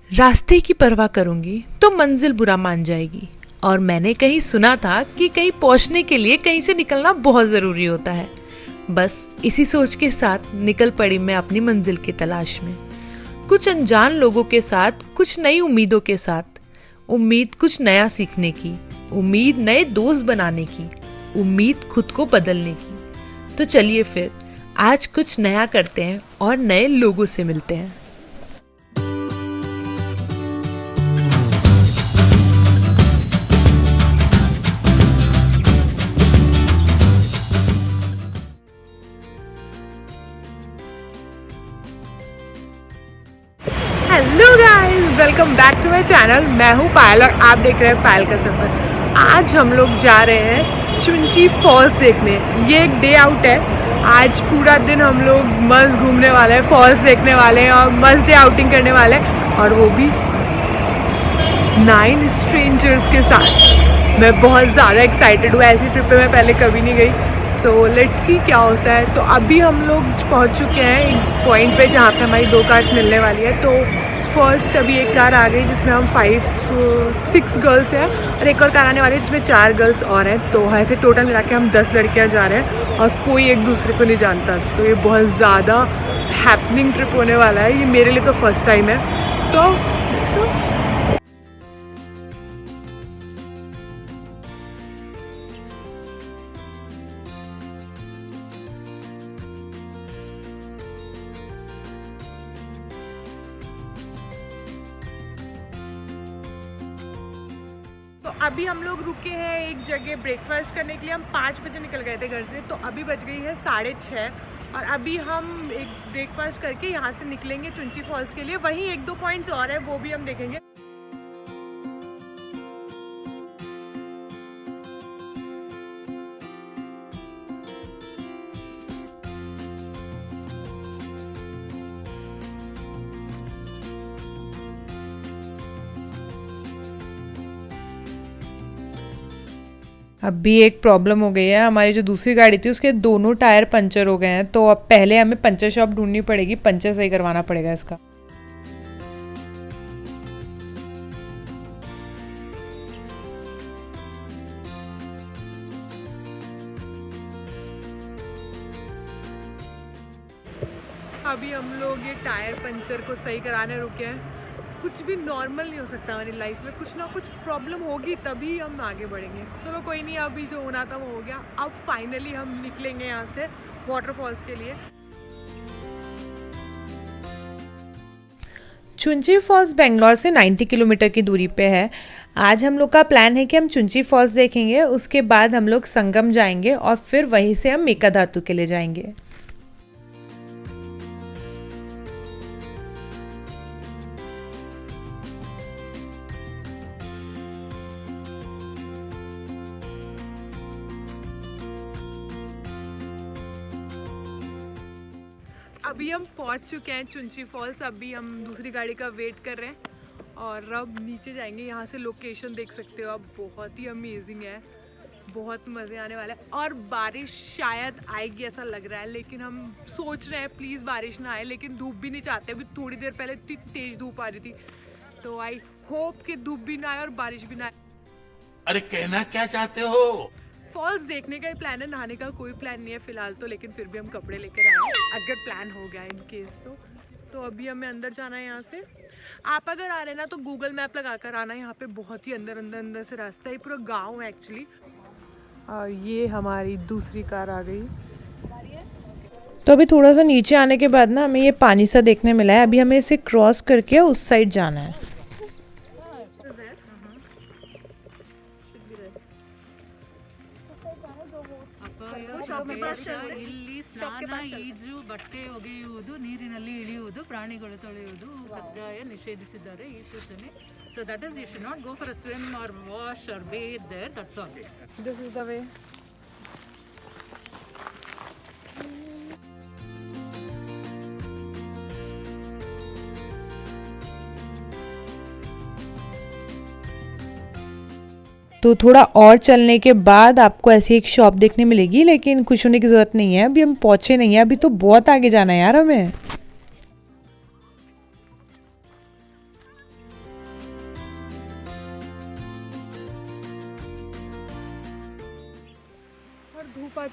रास्ते की परवाह करूंगी तो मंजिल बुरा मान जाएगी। और मैंने कहीं सुना था कि कहीं पहुंचने के लिए कहीं से निकलना बहुत जरूरी होता है। बस इसी सोच के साथ निकल पड़ी मैं अपनी मंजिल की तलाश में, कुछ अनजान लोगों के साथ, कुछ नई उम्मीदों के साथ। उम्मीद कुछ नया सीखने की, उम्मीद नए दोस्त बनाने की, उम्मीद खुद को बदलने की। तो चलिए फिर आज कुछ नया करते हैं और नए लोगों से मिलते हैं। Hello guys, welcome back to my channel. मैं हूँ पायल और आप देख रहे हैं पायल का सफ़र। आज हम लोग जा रहे हैं चुंची फॉल्स देखने। ये एक डे आउट है। आज पूरा दिन हम लोग मस्त घूमने वाले हैं, फॉल्स देखने वाले हैं और मस्त डे आउटिंग करने वाले हैं, और वो भी 9 स्ट्रेंजर्स के साथ। मैं बहुत ज़्यादा एक्साइटेड हूँ। ऐसी ट्रिप पे मैं पहले कभी नहीं गई। सो लेट्स सी क्या होता है। तो अभी हम लोग पहुँच चुके हैं एक पॉइंट पे जहाँ पे हमारी 2 कार्स मिलने वाली है। तो फर्स्ट अभी एक कार आ गई जिसमें हम 6 गर्ल्स हैं, और एक और कार आने वाली है जिसमें 4 गर्ल्स और हैं। तो ऐसे टोटल मिला के हम 10 लड़कियाँ जा रहे हैं और कोई एक दूसरे को नहीं जानता। तो ये बहुत ज़्यादा हैपनिंग ट्रिप होने वाला है। ये मेरे लिए तो फर्स्ट टाइम है। So let's go. तो अभी हम लोग रुके हैं एक जगह ब्रेकफास्ट करने के लिए। हम 5 बजे निकल गए थे घर से, तो अभी बज गई है 6:30, और अभी हम एक ब्रेकफास्ट करके यहाँ से निकलेंगे चुंची फॉल्स के लिए। वहीं 1-2 पॉइंट्स और है, वो भी हम देखेंगे। अभी एक प्रॉब्लम हो गई है। हमारी जो दूसरी गाड़ी थी उसके दोनों टायर पंचर हो गए हैं। तो अब पहले हमें पंचर शॉप ढूंढनी पड़ेगी, पंचर सही करवाना पड़ेगा इसका। अभी हम लोग ये टायर पंचर को सही कराने रुके हैं। कुछ भी नॉर्मल नहीं हो सकता हमारी लाइफ में, कुछ ना कुछ प्रॉब्लम होगी तभी हम आगे बढ़ेंगे। चलो कोई नहीं, अभी जो होना था वो हो गया। अब फाइनली हम निकलेंगे यहाँ से वाटरफॉल्स के लिए। चुंची फॉल्स बेंगलोर से 90 किलोमीटर की दूरी पे है। आज हम लोग का प्लान है कि हम चुंची फॉल्स देखेंगे, उसके बाद हम लोग संगम जाएंगे और फिर वहीं से हम मेकाधातु के लिए जाएंगे। अभी हम पहुंच चुके हैं चुंची फॉल्स। अभी हम दूसरी गाड़ी का वेट कर रहे हैं और अब नीचे जाएंगे। यहाँ से लोकेशन देख सकते हो, अब बहुत ही अमेजिंग है, बहुत मज़े आने वाला है। और बारिश शायद आएगी ऐसा लग रहा है, लेकिन हम सोच रहे हैं प्लीज़ बारिश ना आए, लेकिन धूप भी नहीं चाहते। अभी थोड़ी देर पहले इतनी तेज़ धूप आ रही थी, तो आई होप कि धूप भी ना आए और बारिश भी ना आए। अरे कहना क्या चाहते हो? फॉल्स देखने का ही प्लान है, नहाने का कोई प्लान नहीं है फिलहाल तो, लेकिन फिर भी हम कपड़े लेकर आए हैं अगर प्लान हो गया इन केस तो अभी हमें अंदर जाना है यहाँ से। आप अगर आ रहे हैं ना तो गूगल मैप लगा कर आना। यहाँ पे बहुत ही अंदर अंदर अंदर से रास्ता है, पूरा गांव है एक्चुअली। और ये हमारी दूसरी कार आ गई। तो अभी थोड़ा सा नीचे आने के बाद ना हमें ये पानी सा देखने मिला है। अभी हमें इसे क्रॉस करके उस साइड जाना है। ಇಲ್ಲಿ ಸ್ನಾನ, ಈಜು, ಬಟ್ಟೆ ಒಗೆಯುವುದು, ನೀರಿನಲ್ಲಿ ಇಳಿಯುವುದು, ಪ್ರಾಣಿಗಳು ತೊಳೆಯುವುದು ಕಡ್ಡಾಯ ನಿಷೇಧಿಸಿದ್ದಾರೆ ಈ ಸೂಚನೆ. So that is, you should not go for a swim or wash or bathe there. That's all. This is the way. तो थोड़ा और चलने के बाद आपको ऐसी एक शॉप देखने मिलेगी, लेकिन खुश होने की ज़रूरत नहीं है, अभी हम पहुँचे नहीं हैं, अभी तो बहुत आगे जाना है यार हमें।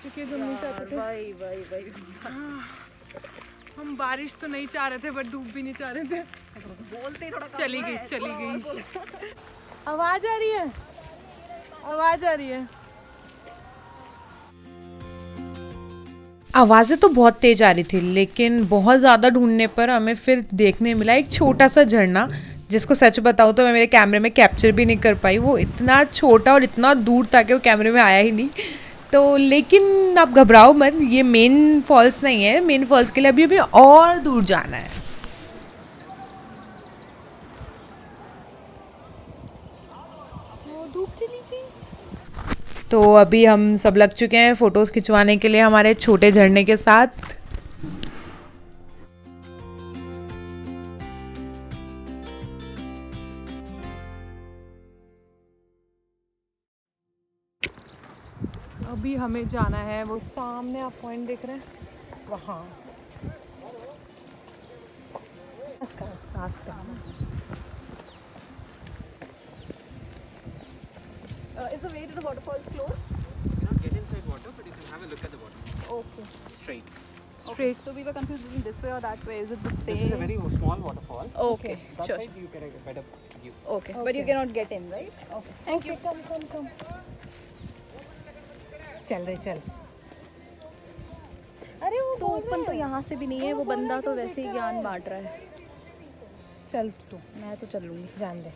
चुकी है जो हम नहीं चाहते थे। हम बारिश तो नहीं चाह रहे थे बट धूप भी नहीं चाह रहे थे। बोलते थोड़ा चली गई। आवाज आ रही है। आवाज़ें तो बहुत तेज आ रही थी, लेकिन बहुत ज़्यादा ढूंढने पर हमें फिर देखने मिला एक छोटा सा झरना, जिसको सच बताऊँ तो मैं मेरे कैमरे में कैप्चर भी नहीं कर पाई। वो इतना छोटा और इतना दूर था कि वो कैमरे में आया ही नहीं। तो लेकिन आप घबराओ मत, ये मेन फॉल्स नहीं है। मेन फॉल्स के लिए अभी और दूर जाना है। धूप चली गई। तो अभी हम सब लग चुके हैं फ़ोटोज़ खिंचवाने के लिए हमारे छोटे झरने के साथ। अभी हमें जाना है, वो सामने आप पॉइंट देख रहे हैं वहाँ। Is the way to the waterfalls closed? You cannot get inside water, but you can have a look at the water. Okay. Straight. Straight. So we were confused between this way or that way. Is it the same? This is a very small waterfall. Okay. That Sure. side you get a better view. Okay. But you cannot get in, right? Okay. Thank you. come. चल रहे चल। अरे वो तो open तो यहाँ से भी नहीं है, वो बंदा तो वैसे ही ज्ञान बांट रहा है। चल तू, मैं तो चल लूँगी। जान दे।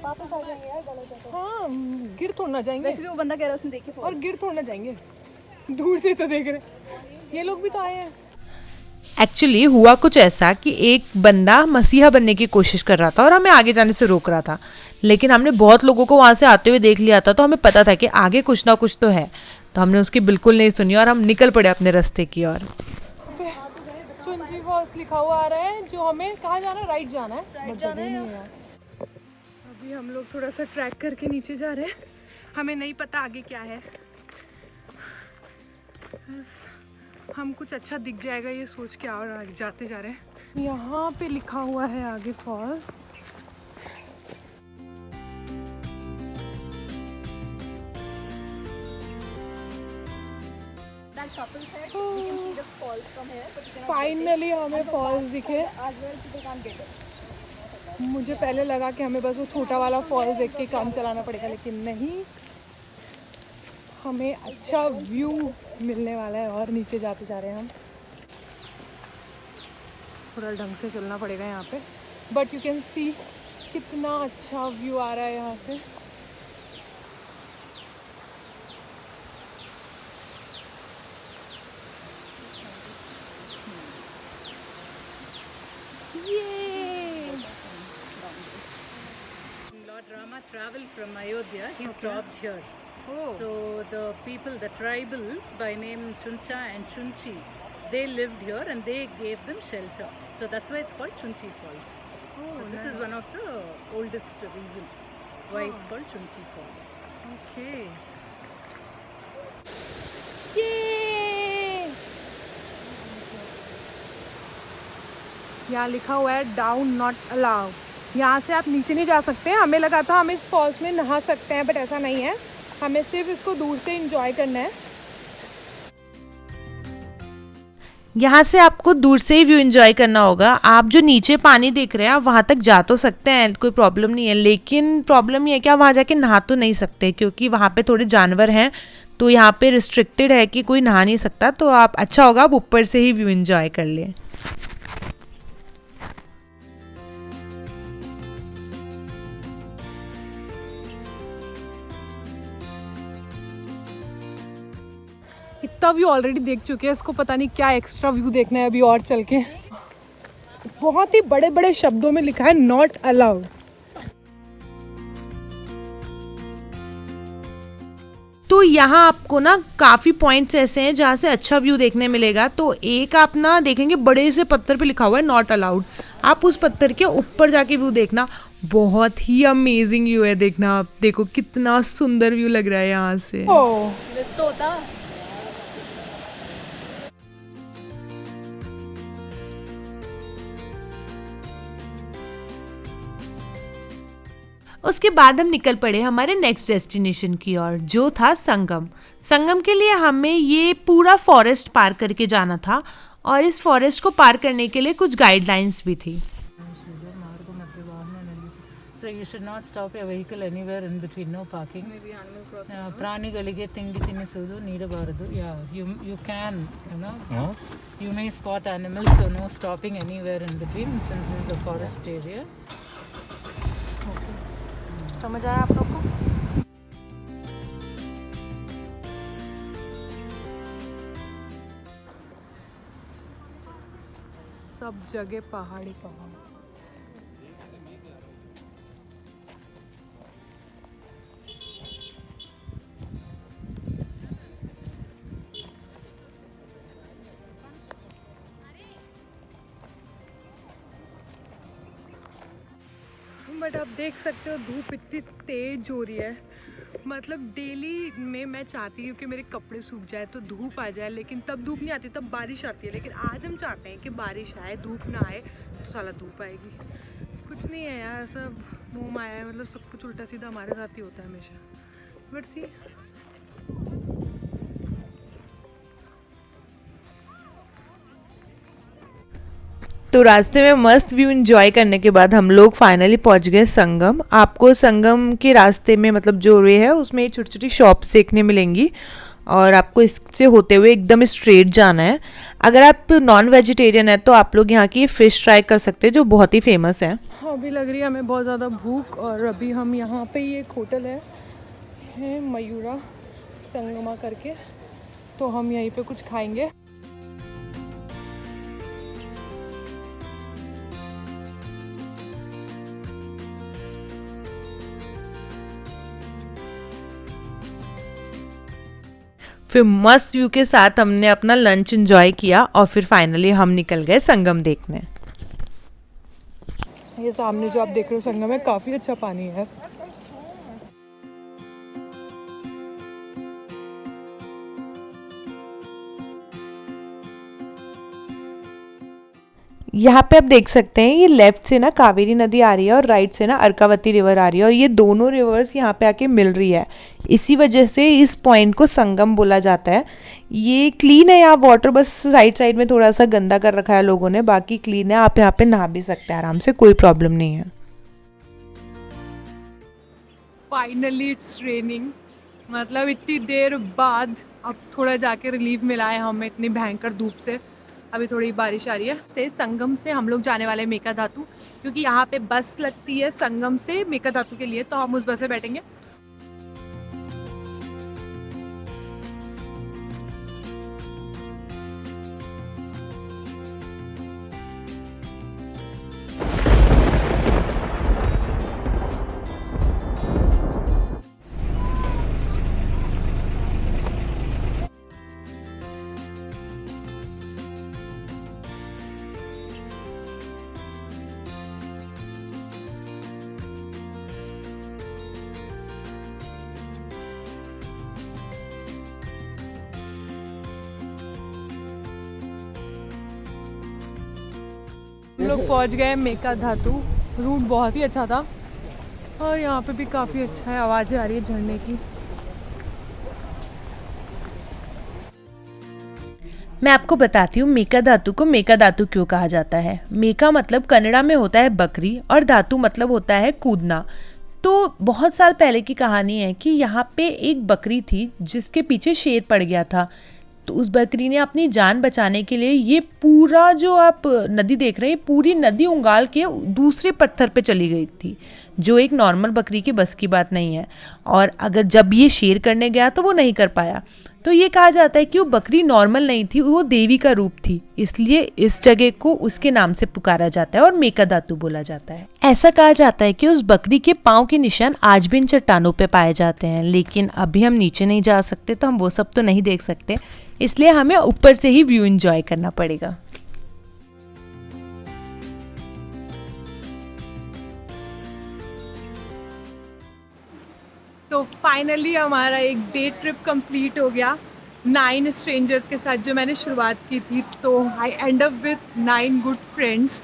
वापस आ जाएंगे यार, गलत है। हाँ, गिर थोड़ा ना जाएंगे। वैसे भी वो बंदा कह रहा है उसने देखी और गिर थोड़ा ना जाएंगे, दूर से तो देख रहे। ये लोग भी तो आए हैं। एक्चुअली हुआ कुछ ऐसा कि एक बंदा मसीहा बनने की कोशिश कर रहा था और हमें आगे जाने से रोक रहा था, लेकिन हमने बहुत लोगों को वहाँ से आते हुए देख लिया था, तो हमें पता था कि आगे कुछ ना कुछ तो है। तो हमने उसकी बिल्कुल नहीं सुनी और हम निकल पड़े अपने रास्ते की ओर। चुंची फॉल्स लिखा हुआ आ रहा है, जो हमें कहाँ जाना है? राइट जाना है। अभी हम लोग थोड़ा सा ट्रैक करके नीचे जा रहे हैं, हमें नहीं पता आगे क्या है। हम कुछ अच्छा दिख जाएगा ये सोच के और आगे जाते जा रहे हैं। यहाँ पे लिखा हुआ है आगे फॉल। फाइनली हमें फॉल्स दिखे। मुझे पहले लगा कि हमें बस वो छोटा वाला फॉल्स देख के काम चलाना पड़ेगा, लेकिन नहीं, हमें अच्छा व्यू मिलने वाला है। और नीचे जाते जा रहे हैं हम। थोड़ा ढंग से चलना पड़ेगा यहाँ पे, बट यू कैन सी कितना अच्छा व्यू आ रहा है यहाँ से। Lord Rama traveled from Ayodhya. He stopped here. So the people, the tribals by name Chuncha and Chunchi, they lived here and they gave them shelter. So that's why it's called Chunchi Falls. So this is one of the oldest reason why it's called Chunchi Falls. Okay. यहाँ लिखा हुआ है down not allow. यहाँ से आप नीचे नहीं जा सकते हैं। हमें लगा था हम इस फॉल्स में नहा सकते हैं, बट ऐसा नहीं है। हमें सिर्फ इसको दूर से एंजॉय करना है। यहाँ से आपको दूर से ही व्यू एंजॉय करना होगा। आप जो नीचे पानी देख रहे हैं आप वहाँ तक जा तो सकते हैं, कोई प्रॉब्लम नहीं है, लेकिन प्रॉब्लम ये है कि आप वहाँ जाके नहा तो नहीं सकते, क्योंकि वहाँ पे थोड़े जानवर हैं। तो यहाँ पे रिस्ट्रिक्टेड है कि कोई नहा नहीं सकता। तो आप अच्छा होगा आप ऊपर से ही व्यू एंजॉय कर लें। इतना व्यू ऑलरेडी देख चुके हैं, इसको पता नहीं क्या एक्स्ट्रा व्यू देखना है अभी और चल के। बहुत ही बड़े बड़े शब्दों में लिखा है नॉट अलाउड। तो यहाँ आपको ना काफ़ी पॉइंट्स ऐसे हैं जहाँ से अच्छा व्यू देखने मिलेगा। तो एक आप ना देखेंगे बड़े से पत्थर पे लिखा हुआ है नॉट अलाउड। आप उस पत्थर के ऊपर जाके व्यू देखना, बहुत ही अमेजिंग व्यू है। देखना आप देखो कितना सुंदर व्यू लग रहा है यहाँ से। मिस तो होता। उसके बाद हम निकल पड़े हमारे नेक्स्ट डेस्टिनेशन की ओर, जो था संगम। संगम के लिए हमें ये पूरा फॉरेस्ट पार करके जाना था और इस फॉरेस्ट को पार करने के लिए कुछ गाइडलाइंस भी थी। ಮಾರ್ಗ ಮಧ್ಯೆ ವಾಹನ ನಿಲ್ಲಿಸಿ. So you should not stop your vehicle anywhere in between, no parking. ಪ್ರಾಣಿಗಳಿಗೆ ತಿಂಡಿ ತಿನ್ನಿಸುವುದು ನೀಡಬಾರದು. You can, you may spot animals, so no stopping anywhere in between since this is a forest area. समझ आया आप लोग को? सब जगह पहाड़ी पहाड़। बट आप देख सकते हो धूप इतनी तेज हो रही है, मतलब डेली में मैं चाहती हूँ कि मेरे कपड़े सूख जाए तो धूप आ जाए, लेकिन तब धूप नहीं आती, तब बारिश आती है। लेकिन आज हम चाहते हैं कि बारिश आए, धूप ना आए, तो साला धूप आएगी। कुछ नहीं है यार, सब मुँह माया है, मतलब सब कुछ उल्टा सीधा हमारे साथ ही होता है हमेशा। बट सी तो रास्ते में मस्त व्यू एंजॉय करने के बाद हम लोग फाइनली पहुंच गए संगम। आपको संगम के रास्ते में मतलब जो वे है उसमें छोटी छोटी शॉप्स देखने मिलेंगी और आपको इससे होते हुए एकदम स्ट्रेट जाना है। अगर आप नॉन वेजिटेरियन है तो आप लोग यहाँ की फ़िश ट्राई कर सकते हैं जो बहुत ही फेमस है। हाँ, अभी लग रही है हमें बहुत ज़्यादा भूख और अभी हम यहाँ पे ही एक होटल है मयूरा संगमा करके, तो हम यहीं पे कुछ खाएंगे। फिर मस्त व्यू के साथ हमने अपना लंच एंजॉय किया और फिर फाइनली हम निकल गए संगम देखने। ये सामने जो आप देख रहे हो संगम है, काफ़ी अच्छा पानी है। यहाँ पे आप देख सकते हैं ये लेफ्ट से ना कावेरी नदी आ रही है और राइट से ना अर्कावती रिवर आ रही है और ये दोनों रिवर्स यहाँ पे आके मिल रही है। इसी वजह से इस पॉइंट को संगम बोला जाता है। ये क्लीन है यहाँ वाटर, बस साइड साइड में थोड़ा सा गंदा कर रखा है लोगों ने, बाकी क्लीन है। आप यहाँ पे नहा भी सकते हैं आराम से, कोई प्रॉब्लम नहीं है। फाइनली इट्स रेनिंग, मतलब इतनी देर बाद अब थोड़ा जाके रिलीफ मिला है हमें इतनी भयंकर धूप से। अभी थोड़ी बारिश आ रही है। से संगम से हम लोग जाने वाले हैं मेकाधातु, क्योंकि यहाँ पे बस लगती है संगम से मेकाधातु के लिए, तो हम उस बस में बैठेंगे। हम लोग पहुँच गए मेकाधातु। रूट बहुत ही अच्छा था और यहाँ पे भी काफ़ी अच्छा है, आवाज़ें आ रही है झरने की। मैं आपको बताती हूँ मेकाधातु को मेकाधातु क्यों कहा जाता है। मेका मतलब कन्नड़ा में होता है बकरी और धातु मतलब होता है कूदना। तो बहुत साल पहले की कहानी है कि यहाँ पे एक बकरी थी जिसके पीछे शेर पड़ गया था। तो उस बकरी ने अपनी जान बचाने के लिए ये पूरा जो आप नदी देख रहे हैं, पूरी नदी उंगाल के दूसरे पत्थर पे चली गई थी, जो एक नॉर्मल बकरी की बस की बात नहीं है। और अगर जब ये शेर करने गया तो वो नहीं कर पाया। तो ये कहा जाता है कि वो बकरी नॉर्मल नहीं थी, वो देवी का रूप थी, इसलिए इस जगह को उसके नाम से पुकारा जाता है और मेकाधातु बोला जाता है। ऐसा कहा जाता है कि उस बकरी के पाँव के निशान आज भी इन चट्टानों पे पाए जाते हैं, लेकिन अभी हम नीचे नहीं जा सकते तो हम वो सब तो नहीं देख सकते, इसलिए हमें ऊपर से ही व्यू एंजॉय करना पड़ेगा। तो फाइनली हमारा एक डे ट्रिप कंप्लीट हो गया 9 स्ट्रेंजर्स के साथ जो मैंने शुरुआत की थी। तो I end up with 9 good friends.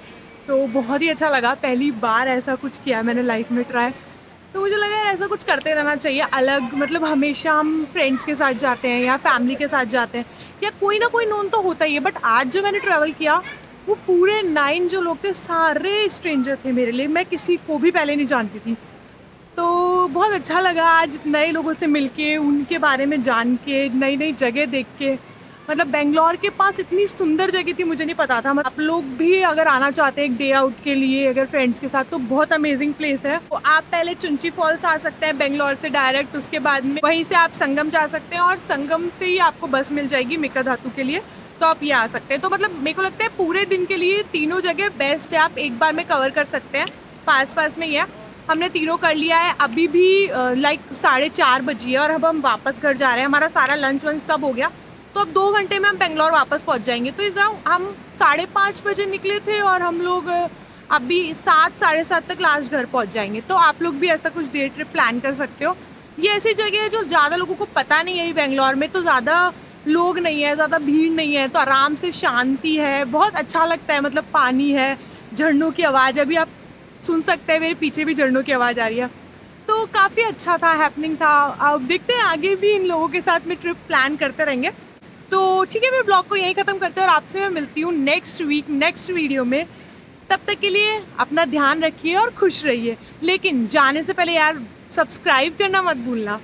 तो बहुत ही अच्छा लगा, पहली बार ऐसा कुछ किया मैंने लाइफ में ट्राई। तो मुझे लगा यार ऐसा कुछ करते रहना चाहिए अलग, मतलब हमेशा हम फ्रेंड्स के साथ जाते हैं या फैमिली के साथ जाते हैं या कोई ना कोई नोन तो होता ही है, बट आज जो मैंने ट्रैवल किया वो पूरे 9 जो लोग थे सारे स्ट्रेंजर थे मेरे लिए, मैं किसी को भी पहले नहीं जानती थी। तो बहुत अच्छा लगा आज नए लोगों से मिलके, उनके बारे में जान के, नई नई जगह देख के। मतलब बेंगलोर के पास इतनी सुंदर जगह थी मुझे नहीं पता था। मतलब आप लोग भी अगर आना चाहते हैं एक डे आउट के लिए अगर फ्रेंड्स के साथ, तो बहुत अमेजिंग प्लेस है। तो आप पहले चुंची फॉल्स आ सकते हैं बेंगलोर से डायरेक्ट, उसके बाद में वहीं से आप संगम जा सकते हैं और संगम से ही आपको बस मिल जाएगी मिका धातु के लिए, तो आप ये आ सकते हैं। तो मतलब मेरे को लगता है पूरे दिन के लिए तीनों जगह बेस्ट है, आप एक बार में कवर कर सकते हैं, पास में ही है। हमने तीनों कर लिया है, अभी भी लाइक 4:30 बजी है और अब हम वापस घर जा रहे हैं। हमारा सारा लंच वंच सब हो गया, तो अब 2 घंटे में हम बेंगलोर वापस पहुंच जाएंगे। तो इधर हम 5:30 बजे निकले थे और हम लोग अभी 7 साढ़े 7 तक लास्ट घर पहुंच जाएंगे। तो आप लोग भी ऐसा कुछ डे ट्रिप प्लान कर सकते हो। ये ऐसी जगह है जो ज़्यादा लोगों को पता नहीं है। बेंगलोर में तो ज़्यादा लोग नहीं है, ज़्यादा भीड़ नहीं है, तो आराम से शांति है, बहुत अच्छा लगता है। मतलब पानी है, झरनों की आवाज़, अभी आप सुन सकते हैं मेरे पीछे भी झरनों की आवाज़ आ रही है। तो काफ़ी अच्छा था, हैपनिंग था। अब देखते हैं आगे भी इन लोगों के साथ में ट्रिप प्लान करते रहेंगे। तो ठीक है, मैं ब्लॉग को यहीं ख़त्म करते हैं और आपसे मैं मिलती हूँ नेक्स्ट वीक नेक्स्ट वीडियो में। तब तक के लिए अपना ध्यान रखिए और खुश रहिए, लेकिन जाने से पहले यार सब्सक्राइब करना मत भूलना।